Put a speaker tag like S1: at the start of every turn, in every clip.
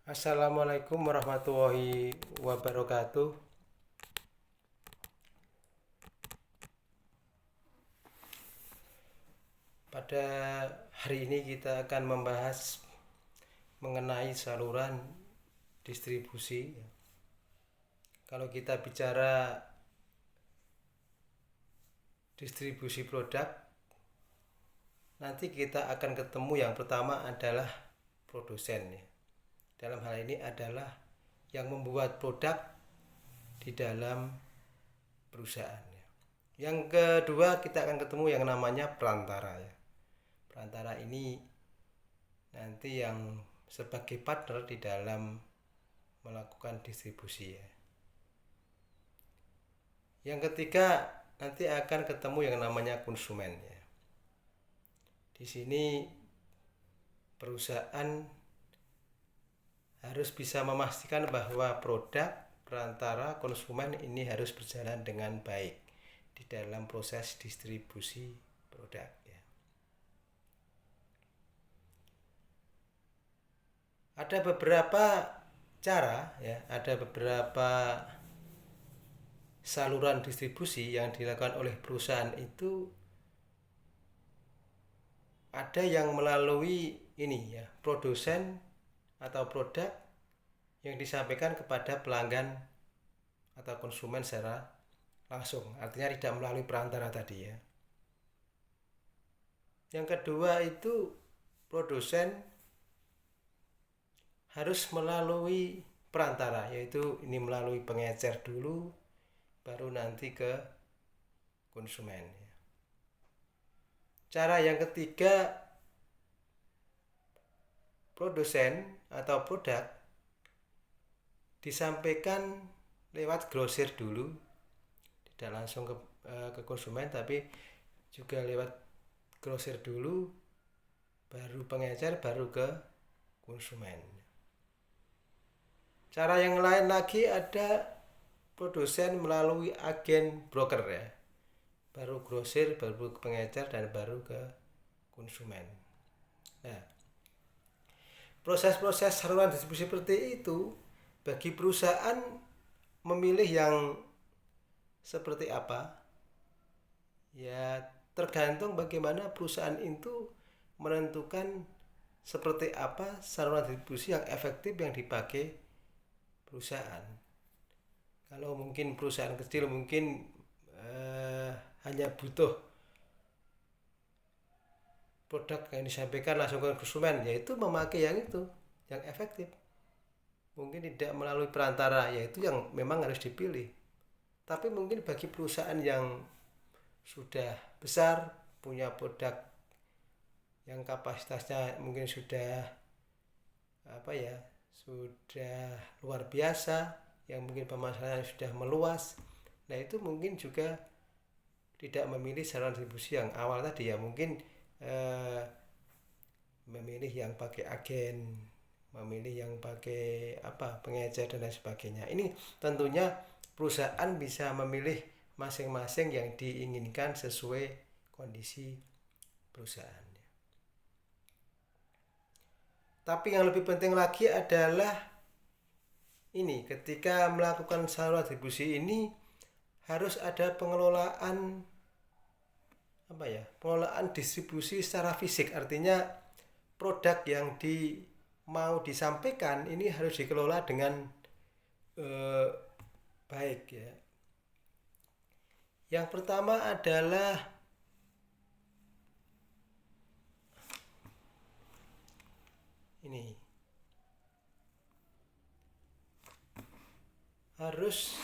S1: Assalamualaikum warahmatullahi wabarakatuh. Pada hari ini kita akan membahas mengenai saluran distribusi. Kalau kita bicara distribusi produk, nanti kita akan ketemu yang pertama adalah produsen. Dalam hal ini adalah yang membuat produk di dalam perusahaan. Yang kedua kita akan ketemu yang namanya perantara. Perantara ini nanti yang sebagai partner di dalam melakukan distribusi. Yang ketiga nanti akan ketemu yang namanya konsumen. Di sini perusahaan harus bisa memastikan bahwa produk perantara konsumen ini harus berjalan dengan baik di dalam proses distribusi produk. Ada beberapa cara, ada beberapa saluran distribusi yang dilakukan oleh perusahaan itu. Ada yang melalui produsen atau produk yang disampaikan kepada pelanggan atau konsumen secara langsung, artinya tidak melalui perantara tadi. Yang kedua itu produsen harus melalui perantara, yaitu ini melalui pengecer dulu baru nanti ke konsumen. Cara yang ketiga, produsen atau produk disampaikan lewat grosir dulu, tidak langsung ke konsumen, tapi juga lewat grosir dulu baru pengecer baru ke konsumen. Cara yang lain lagi ada produsen melalui agen broker, baru grosir, baru ke pengecer, dan baru ke konsumen. Nah, proses-proses saluran distribusi seperti itu bagi perusahaan memilih yang seperti apa, ya tergantung bagaimana perusahaan itu menentukan seperti apa saluran distribusi yang efektif yang dipakai perusahaan. Kalau mungkin perusahaan kecil mungkin hanya butuh produk yang disampaikan langsung ke konsumen, yaitu memakai yang itu yang efektif, mungkin tidak melalui perantara, yaitu yang memang harus dipilih. Tapi mungkin bagi perusahaan yang sudah besar, punya produk yang kapasitasnya mungkin sudah sudah luar biasa, yang mungkin pemasarannya sudah meluas, nah itu mungkin juga tidak memilih saluran distribusi yang awal tadi, mungkin memilih yang pakai agen, memilih yang pakai pengecer dan lain sebagainya. Ini tentunya perusahaan bisa memilih masing-masing yang diinginkan sesuai kondisi perusahaan. Tapi yang lebih penting lagi adalah ketika melakukan saluran distribusi ini harus ada pengelolaan distribusi secara fisik, artinya produk yang mau disampaikan ini harus dikelola dengan baik. Yang pertama adalah harus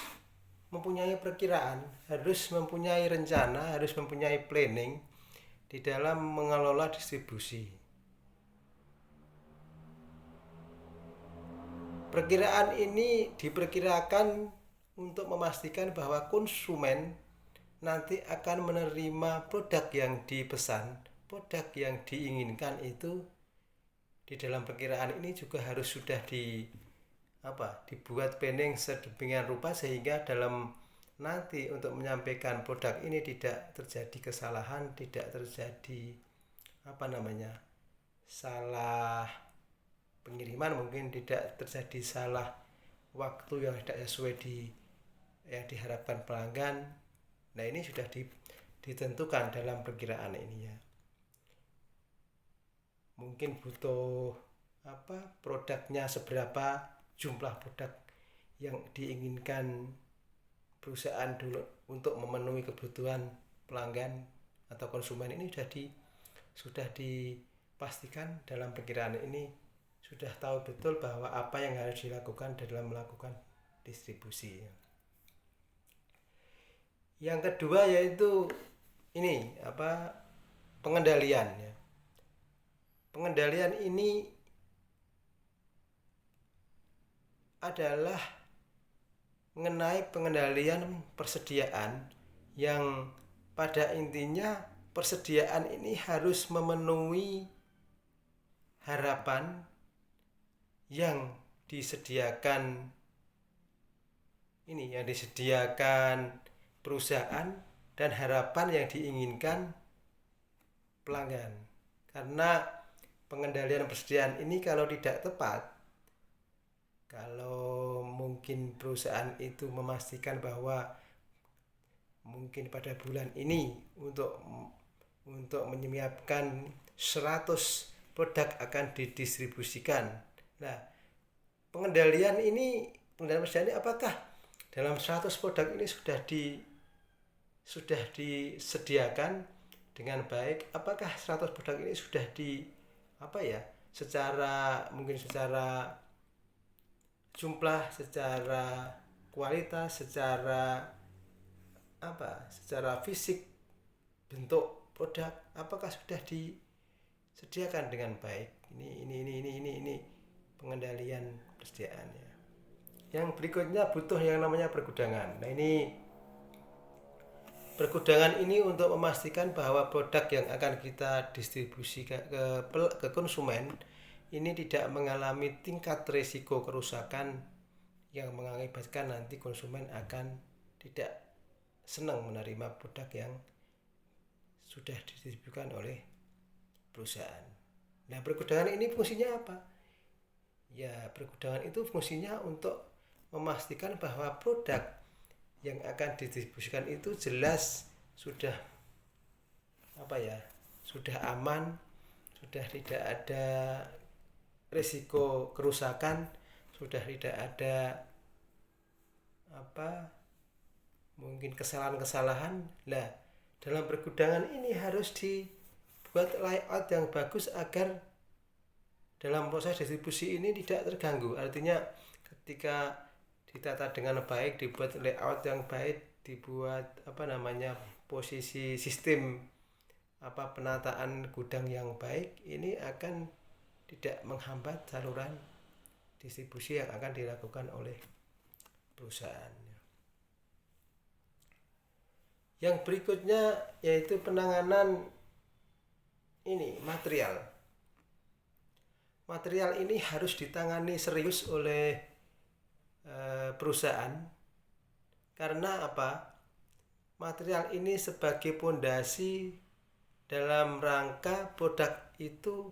S1: mempunyai perkiraan, harus mempunyai rencana, harus mempunyai planning di dalam mengelola distribusi. Perkiraan ini diperkirakan untuk memastikan bahwa konsumen nanti akan menerima produk yang dipesan, produk yang diinginkan itu. Di dalam perkiraan ini juga harus sudah dibuat planning sedemikian rupa sehingga dalam nanti untuk menyampaikan produk ini tidak terjadi kesalahan, tidak terjadi salah pengiriman mungkin tidak terjadi salah waktu yang tidak sesuai yang diharapkan pelanggan. Nah ini sudah ditentukan dalam perkiraan ini ya. Mungkin butuh produknya seberapa, jumlah produk yang diinginkan perusahaan dulu untuk memenuhi kebutuhan pelanggan atau konsumen, ini sudah dipastikan dalam perkiraan ini, sudah tahu betul bahwa apa yang harus dilakukan dalam melakukan distribusi. Yang kedua yaitu ini pengendalian ya. Pengendalian ini adalah mengenai pengendalian persediaan yang pada intinya persediaan ini harus memenuhi harapan yang disediakan perusahaan dan harapan yang diinginkan pelanggan. Karena pengendalian persediaan ini kalau tidak tepat, kalau mungkin perusahaan itu memastikan bahwa mungkin pada bulan ini untuk menyiapkan 100 produk akan didistribusikan. Nah, pengendalian persediaan ini apakah dalam 100 produk ini sudah disediakan dengan baik? Apakah 100 produk ini sudah secara jumlah, secara kualitas, secara fisik bentuk produk, apakah sudah disediakan dengan baik? Ini pengendalian persediaannya. Yang berikutnya butuh yang namanya pergudangan. Nah, ini pergudangan ini untuk memastikan bahwa produk yang akan kita distribusi ke konsumen ini tidak mengalami tingkat risiko kerusakan yang mengakibatkan nanti konsumen akan tidak senang menerima produk yang sudah didistribusikan oleh perusahaan. Nah, pergudangan ini fungsinya apa? Ya, pergudangan itu fungsinya untuk memastikan bahwa produk yang akan didistribusikan itu jelas sudah aman, sudah tidak ada risiko kerusakan, sudah tidak ada mungkin kesalahan-kesalahan. Nah, dalam pergudangan ini harus dibuat layout yang bagus agar dalam proses distribusi ini tidak terganggu. Artinya ketika ditata dengan baik, dibuat layout yang baik, dibuat posisi sistem penataan gudang yang baik, ini akan tidak menghambat saluran distribusi yang akan dilakukan oleh perusahaan. Yang berikutnya yaitu penanganan material. Material ini harus ditangani serius oleh perusahaan. Karena apa? Material ini sebagai pondasi dalam rangka produk itu,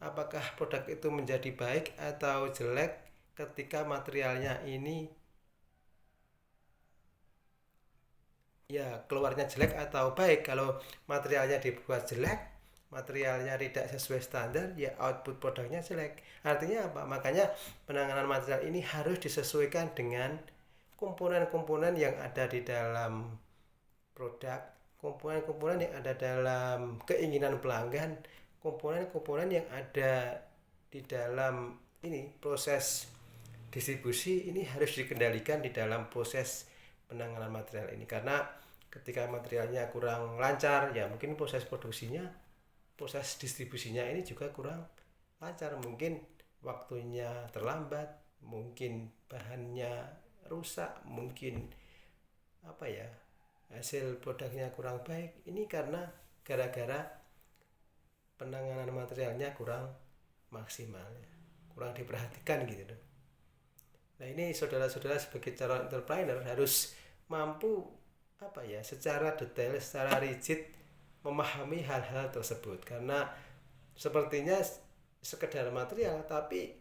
S1: apakah produk itu menjadi baik atau jelek ketika materialnya ini keluarnya jelek atau baik. Kalau materialnya dibuat jelek, materialnya tidak sesuai standar, output produknya jelek. Artinya apa? Makanya penanganan material ini harus disesuaikan dengan komponen-komponen yang ada di dalam produk, komponen-komponen yang ada dalam keinginan pelanggan, komponen-komponen yang ada di dalam proses distribusi ini harus dikendalikan di dalam proses penanganan material ini. Karena ketika materialnya kurang lancar, ya mungkin proses distribusinya ini juga kurang lancar, mungkin waktunya terlambat, mungkin bahannya rusak, mungkin hasil produknya kurang baik. Ini karena gara-gara penanganan materialnya kurang maksimal, kurang diperhatikan gitu. Nah, ini saudara-saudara sebagai calon entrepreneur harus mampu secara detail, secara rigid memahami hal-hal tersebut. Karena sepertinya sekedar material, tapi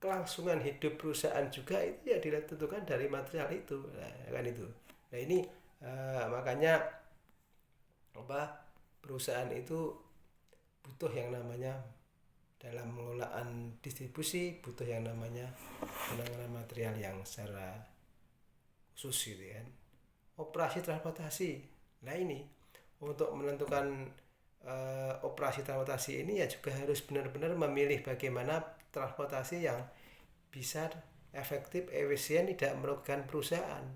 S1: kelangsungan hidup perusahaan juga itu ya ditentukan dari material itu. Nah, kan itu. Nah ini makanya perusahaan itu butuh yang namanya dalam pengelolaan distribusi, butuh yang namanya penanganan material yang secara khusus gitu kan. Operasi transportasi. Nah ini untuk menentukan operasi transportasi ini ya juga harus benar-benar memilih bagaimana transportasi yang bisa efektif, efisien, tidak merugikan perusahaan.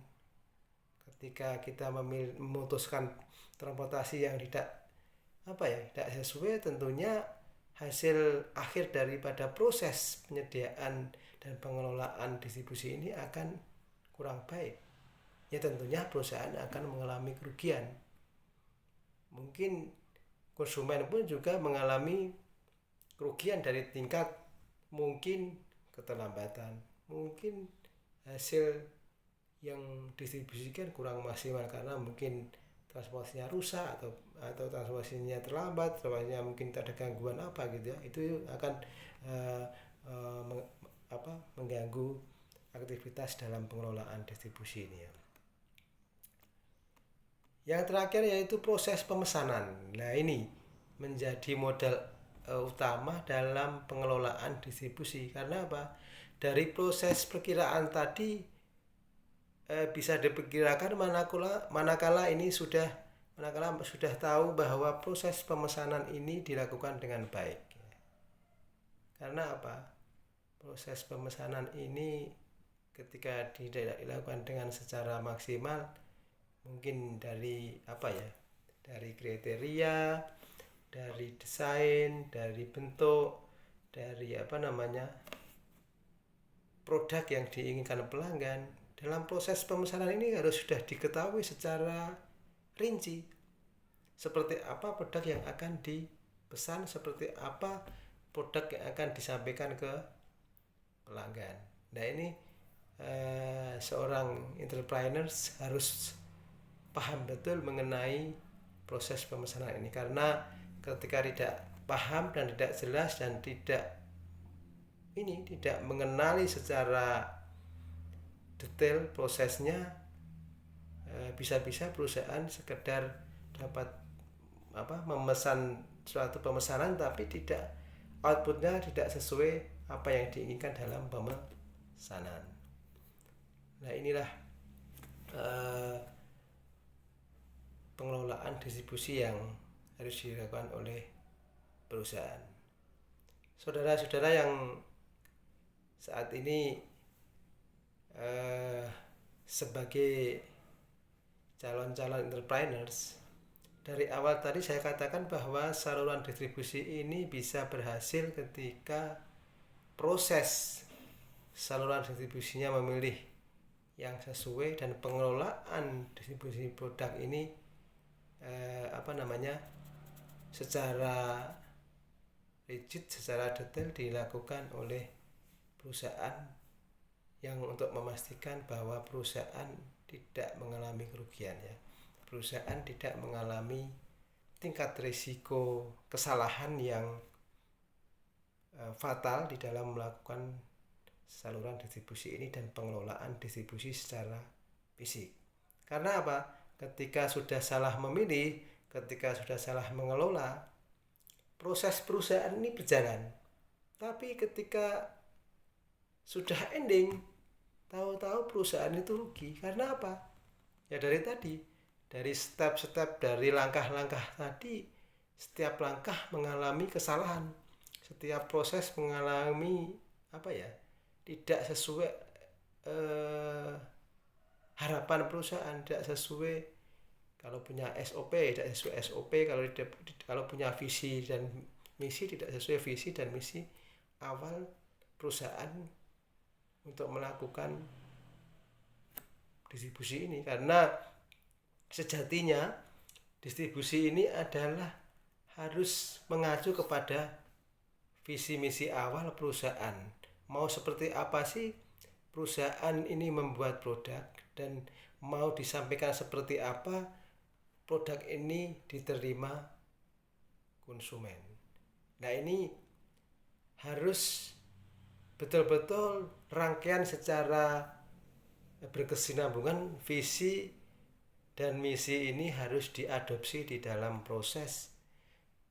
S1: Ketika kita memutuskan transportasi yang tidak sesuai, tentunya hasil akhir daripada proses penyediaan dan pengelolaan distribusi ini akan kurang baik. Ya tentunya perusahaan akan mengalami kerugian. Mungkin konsumen pun juga mengalami kerugian dari tingkat mungkin keterlambatan, mungkin hasil yang distribusikan kurang maksimal karena mungkin transportasinya rusak atau transportasinya terlambat, transportasinya mungkin ada gangguan apa gitu ya, itu akan mengganggu aktivitas dalam pengelolaan distribusi ini ya. Yang terakhir yaitu proses pemesanan. Nah ini menjadi modal utama dalam pengelolaan distribusi. Karena apa? Dari proses perkiraan tadi bisa diperkirakan manakala sudah tahu bahwa proses pemesanan ini dilakukan dengan baik. Karena apa? Proses pemesanan ini ketika tidak dilakukan dengan secara maksimal, mungkin dari dari kriteria, dari desain, dari bentuk, dari produk yang diinginkan pelanggan. Dalam proses pemesanan ini harus sudah diketahui secara rinci seperti apa produk yang akan dipesan, seperti apa produk yang akan disampaikan ke pelanggan. Nah ini seorang entrepreneur harus paham betul mengenai proses pemesanan ini, karena ketika tidak paham dan tidak jelas dan tidak mengenali secara detail prosesnya, bisa-bisa perusahaan sekedar dapat memesan suatu pemesanan tapi tidak, outputnya tidak sesuai apa yang diinginkan dalam pemesanan. Nah inilah pengelolaan distribusi yang harus dilakukan oleh perusahaan. Saudara-saudara yang saat ini sebagai calon-calon entrepreneurs, dari awal tadi saya katakan bahwa saluran distribusi ini bisa berhasil ketika proses saluran distribusinya memilih yang sesuai dan pengelolaan distribusi produk ini secara rigid, secara detail dilakukan oleh perusahaan yang untuk memastikan bahwa perusahaan tidak mengalami kerugian ya. Perusahaan tidak mengalami tingkat risiko kesalahan yang fatal di dalam melakukan saluran distribusi ini dan pengelolaan distribusi secara fisik. Karena apa? Ketika sudah salah memilih, ketika sudah salah mengelola, proses perusahaan ini berjalan. Tapi ketika sudah ending, tahu-tahu perusahaan itu rugi. Karena apa? Ya dari step-step, dari langkah-langkah tadi, setiap langkah mengalami kesalahan, setiap proses mengalami tidak sesuai harapan perusahaan, tidak sesuai, kalau punya SOP tidak sesuai SOP, kalau punya visi dan misi tidak sesuai visi dan misi awal perusahaan untuk melakukan distribusi ini. Karena sejatinya distribusi ini adalah harus mengacu kepada visi misi awal perusahaan. Mau seperti apa sih perusahaan ini membuat produk, dan mau disampaikan seperti apa produk ini diterima konsumen. Nah ini harus betul-betul rangkaian secara berkesinambungan visi dan misi ini harus diadopsi di dalam proses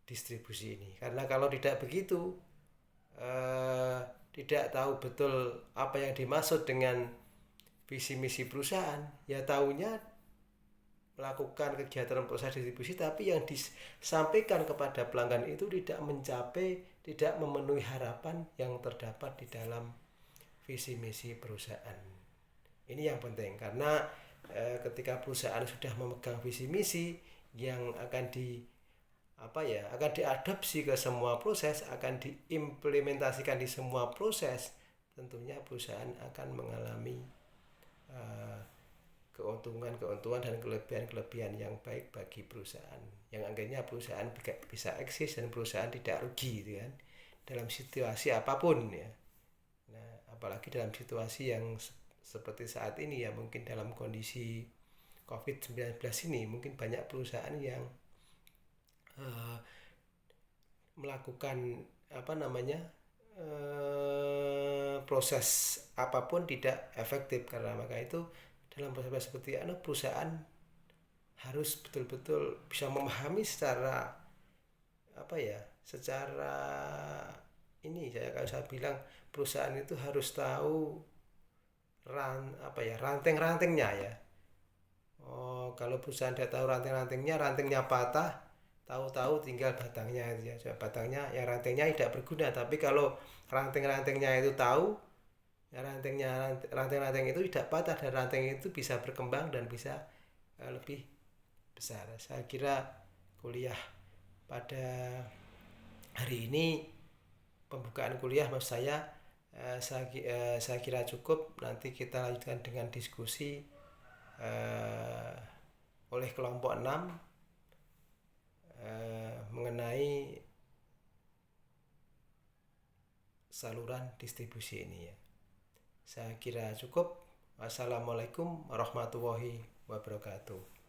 S1: distribusi ini. Karena kalau tidak begitu, tidak tahu betul apa yang dimaksud dengan visi misi perusahaan, ya taunya melakukan kegiatan proses distribusi tapi yang disampaikan kepada pelanggan itu tidak mencapai, tidak memenuhi harapan yang terdapat di dalam visi misi perusahaan. Ini yang penting karena ketika perusahaan sudah memegang visi misi yang akan akan diadopsi ke semua proses, akan diimplementasikan di semua proses, tentunya perusahaan akan mengalami keuntungan dan kelebihan yang baik bagi perusahaan, yang akhirnya perusahaan bisa eksis dan perusahaan tidak rugi gitu kan, dalam situasi apapun ya. Nah, apalagi dalam situasi yang seperti saat ini ya, mungkin dalam kondisi COVID-19 ini mungkin banyak perusahaan yang melakukan proses apapun tidak efektif. Karena maka itu dalam proses seperti perusahaan harus betul-betul bisa memahami secara saya bilang perusahaan itu harus tahu ranting-rantingnya ya. Kalau perusahaan tidak tahu rantingnya patah, tahu-tahu tinggal batangnya itu ya. Batangnya yang rantingnya tidak berguna, tapi kalau ranting-rantingnya itu tahu, ya ranting-ranting itu tidak patah dan ranting itu bisa berkembang dan bisa lebih besar. Saya kira kuliah pada hari ini, pembukaan kuliah maksud saya kira cukup. Nanti kita lanjutkan dengan diskusi oleh kelompok 6 mengenai saluran distribusi ini ya. Saya kira cukup. Wassalamualaikum warahmatullahi wabarakatuh.